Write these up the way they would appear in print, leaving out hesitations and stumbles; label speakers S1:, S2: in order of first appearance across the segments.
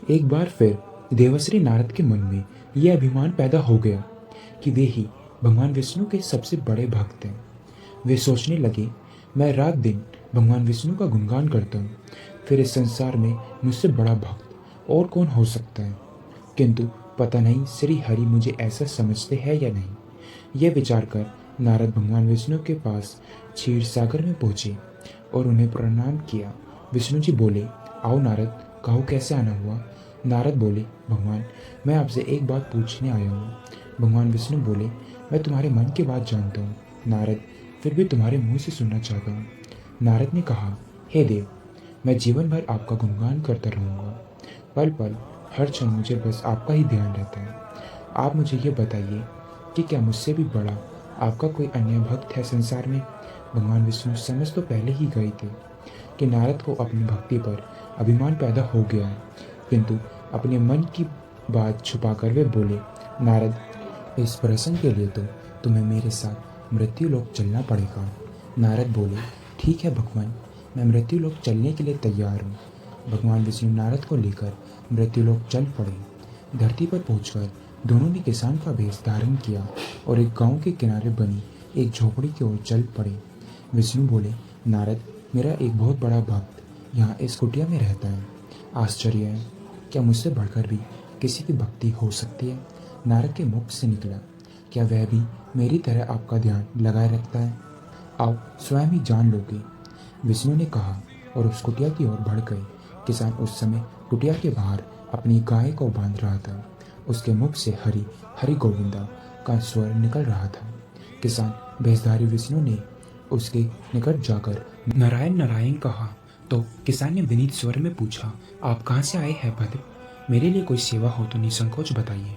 S1: एक बार फिर देवर्षि नारद के मन में यह अभिमान पैदा हो गया कि वे ही भगवान विष्णु के सबसे बड़े भक्त हैं। वे सोचने लगे, मैं रात दिन भगवान विष्णु का गुणगान करता हूँ, फिर इस संसार में मुझसे बड़ा भक्त और कौन हो सकता है। किंतु पता नहीं श्री हरि मुझे ऐसा समझते हैं या नहीं। यह विचार कर नारद भगवान विष्णु के पास क्षीर सागर में पहुंचे और उन्हें प्रणाम किया। विष्णु जी बोले, आओ नारद, कहो कैसे आना हुआ। नारद बोले, भगवान मैं आपसे एक बात पूछने आया हूँ। भगवान विष्णु बोले, मैं तुम्हारे मन की बात जानता हूँ नारद, फिर भी तुम्हारे मुंह से सुनना चाहता हूँ। नारद ने कहा, हे देव, मैं जीवन भर आपका गुणगान करता रहूँगा। पल पल हर क्षण मुझे बस आपका ही ध्यान रहता है। आप मुझे ये बताइए कि क्या मुझसे भी बड़ा आपका कोई अन्य भक्त है संसार में। भगवान विष्णु समझ तो पहले ही गए थे कि नारद को अपनी भक्ति पर अभिमान पैदा हो गया है, किंतु अपने मन की बात छुपाकर वे बोले, नारद, इस प्रसंग के लिए तो तुम्हें मेरे साथ मृत्यु लोक चलना पड़ेगा। नारद बोले, ठीक है भगवान, मैं मृत्यु लोक चलने के लिए तैयार हूँ। भगवान विष्णु नारद को लेकर मृत्यु लोक चल पड़े। धरती पर पहुंचकर दोनों ने किसान का भेष धारण किया और एक गांव के किनारे बनी एक झोपड़ी की ओर चल पड़े। विष्णु बोले, नारद, मेरा एक बहुत बड़ा भक्त यहाँ इस कुटिया में रहता है। आश्चर्य है, क्या मुझसे बढ़कर भी किसी की भक्ति हो सकती है। नारद के मुख से निकला, क्या वह भी मेरी तरह आपका ध्यान लगाए रखता है। आओ स्वयं ही जान लोगे। विष्णु ने कहा और उस कुटिया की ओर बढ़ गए। किसान उस समय कुटिया के बाहर अपनी गाय को बांध रहा था। उसके मुख से हरि हरि गोविंदा का स्वर निकल रहा था। किसान भेषधारी विष्णु ने उसके निकट जाकर नारायण नारायण कहा तो किसान ने विनीत स्वर में पूछा, आप कहाँ से आए हैं भद्र, मेरे लिए कोई सेवा हो तो निसंकोच बताइए।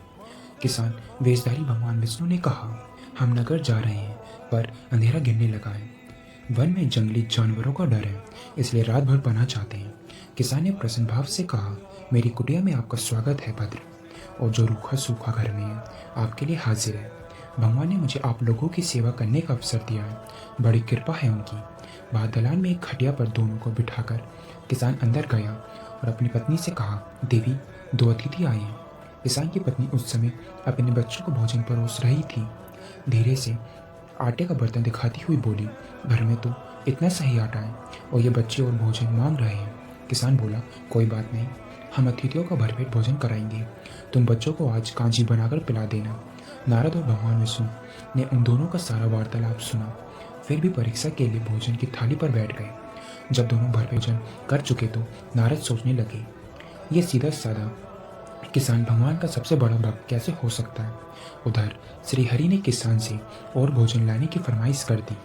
S1: किसान वेशधारी भगवान विष्णु ने कहा, हम नगर जा रहे हैं पर अंधेरा गिरने लगा है। वन में जंगली जानवरों का डर है, इसलिए रात भर पनाह चाहते हैं। किसान ने प्रसन्न भाव से कहा, मेरी कुटिया में आपका स्वागत है भद्र, और जो रूखा सूखा घर में है आपके लिए हाजिर है। भगवान ने मुझे आप लोगों की सेवा करने का अवसर दिया है, बड़ी कृपा है उनकी। बाहर दलान में एक खटिया पर दोनों को बिठाकर किसान अंदर गया और अपनी पत्नी से कहा, देवी, दो अतिथि आए हैं। किसान की पत्नी उस समय अपने बच्चों को भोजन परोस रही थी। धीरे से आटे का बर्तन दिखाती हुई बोली, घर में तो इतना सही आटा है और ये बच्चे और भोजन मांग रहे हैं। किसान बोला, कोई बात नहीं, हम अतिथियों का भरपेट भोजन कराएंगे, तुम बच्चों को आज कांजी बनाकर पिला देना। नारद और भगवान विष्णु ने उन दोनों का सारा वार्तालाप सुना, फिर भी परीक्षा के लिए भोजन की थाली पर बैठ गए। जब दोनों भरपेट भोजन कर चुके तो नारद सोचने लगे, ये सीधा साधा किसान भगवान का सबसे बड़ा भक्त कैसे हो सकता है। उधर श्री हरि ने किसान से और भोजन लाने की फरमाइश कर दी।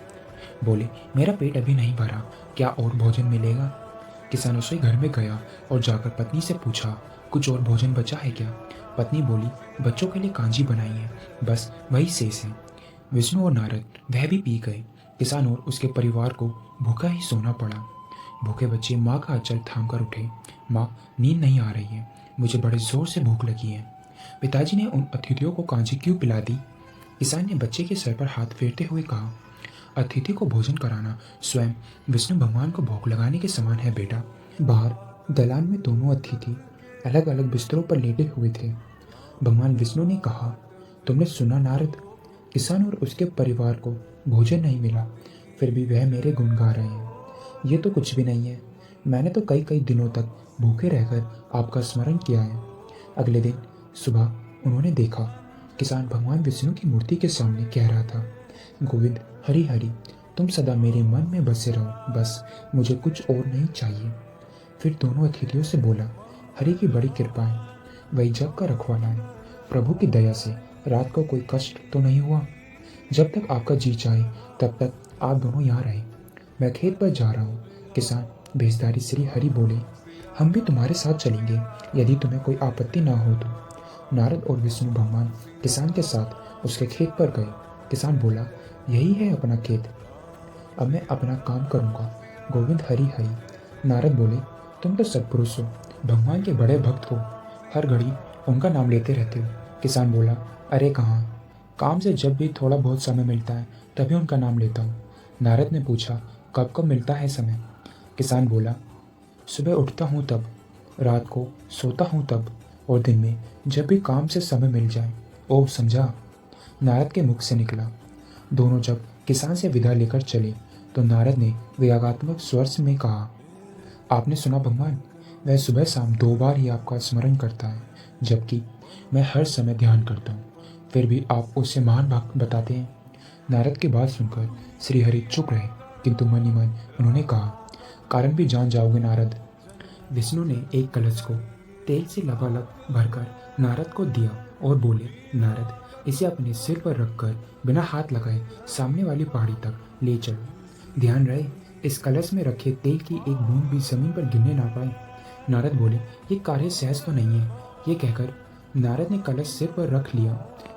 S1: बोले, मेरा पेट अभी नहीं भरा, क्या और भोजन मिलेगा। किसान रसोई घर में गया और जाकर पत्नी से पूछा, कुछ और भोजन बचा है क्या। पत्नी बोली, बच्चों के लिए कांजी बनाई है, बस वही शेष है। विष्णु और नारद वह भी पी गए। किसान और उसके परिवार को भूखा ही सोना पड़ा। भूखे बच्चे माँ का आंचल थाम कर उठे, माँ, नींद नहीं आ रही है, मुझे बड़े जोर से भूख लगी है। पिताजी ने उन अतिथियों को कांजी क्यों पिला दी। किसान ने बच्चे के सर पर हाथ फेरते हुए कहा, अतिथि को भोजन कराना स्वयं विष्णु भगवान को भोग लगाने के समान है बेटा। बाहर दलान में दोनों अतिथि अलग अलग बिस्तरों पर लेटे हुए थे। भगवान विष्णु ने कहा, तुमने सुना नारद, किसान और उसके परिवार को भोजन नहीं मिला, फिर भी वह मेरे गुण गा रहे हैं। ये तो कुछ भी नहीं है, मैंने तो कई कई दिनों तक भूखे रहकर आपका स्मरण किया है। अगले दिन सुबह उन्होंने देखा, किसान भगवान विष्णु की मूर्ति के सामने कह रहा था, गोविंद हरि हरि, तुम सदा मेरे मन में बसे रहो, बस मुझे कुछ और नहीं चाहिए। फिर दोनों अतिथियों से बोला, हरि की बड़ी कृपा है, वही जग का रखवाला है, प्रभु की दया से रात को कोई कष्ट तो नहीं हुआ। जब तक आपका जी चाहे तब तक आप दोनों यहाँ रहे, मैं खेत पर जा रहा हूँ। किसान भेषधारी श्री हरि बोले, हम भी तुम्हारे साथ चलेंगे यदि तुम्हें कोई आपत्ति ना हो तो। नारद और विष्णु भगवान किसान के साथ उसके खेत पर गए। किसान बोला, यही है अपना खेत, अब मैं अपना काम करूँगा, गोविंद हरि हरि। नारद बोले, तुम तो सत्पुरुष हो, भगवान के बड़े भक्त हो, हर घड़ी उनका नाम लेते रहते हो। किसान बोला, अरे कहाँ, काम से जब भी थोड़ा बहुत समय मिलता है तभी उनका नाम लेता हूँ। नारद ने पूछा, कब कब मिलता है समय। किसान बोला, सुबह उठता हूँ तब, रात को सोता हूँ तब, और दिन में जब भी काम से समय मिल जाए। ओह समझा, नारद के मुख से निकला। दोनों जब किसान से विदा लेकर चले तो नारद ने विरागात्मक स्वर में कहा, आपने सुना भगवान, वह सुबह शाम 2 बार ही आपका स्मरण करता है, जबकि मैं हर समय ध्यान करता हूँ, फिर भी आप उसे महान भक्त बताते हैं। नारद की बात सुनकर श्रीहरि चुप रहे, किंतु मन ही मन उन्होंने कहा, कारण भी जान जाओगे नारद। विष्णु ने एक कलश को तेल से लबालब भरकर नारद को दिया और बोले, नारद, इसे अपने सिर पर रखकर बिना हाथ लगाए सामने वाली पहाड़ी तक ले चलो। ध्यान रहे इस कलश में रखे तेल की एक बूंद भी जमीन पर गिरने ना पाए। नारद बोले, ये कार्य सहज तो नहीं है। ये कहकर नारद ने कलश सिर पर रख लिया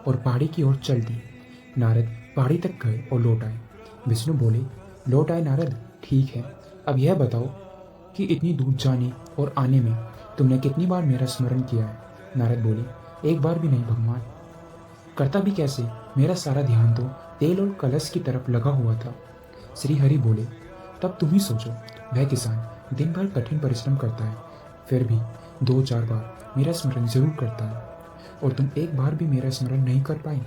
S1: और पहाड़ी की ओर चल दी। नारद पहाड़ी तक गए और लौट आए। विष्णु बोले, लौट आए नारद, ठीक है, अब यह बताओ कि इतनी दूर जाने और आने में तुमने कितनी बार मेरा स्मरण किया है। नारद बोले, एक बार भी नहीं भगवान। करता भी कैसे, मेरा सारा ध्यान तो तेल और कलश की तरफ लगा हुआ था। श्री हरि बोले, तब तुम ही सोचो, वह किसान दिन भर कठिन परिश्रम करता है, फिर भी 2-4 बार मेरा स्मरण जरूर करता है, और तुम एक बार भी मेरा स्मरण नहीं कर पाए।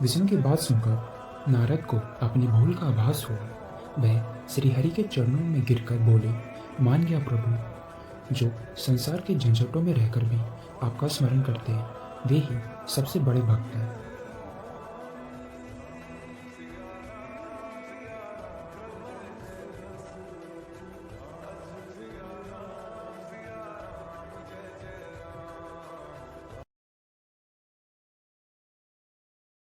S1: विष्णु की बात सुनकर नारद को अपनी भूल का आभास हुआ। वह श्रीहरि के चरणों में गिरकर बोले, मान गया प्रभु, जो संसार के झंझटों में रहकर भी आपका स्मरण करते हैं, वे ही सबसे बड़े भक्त हैं।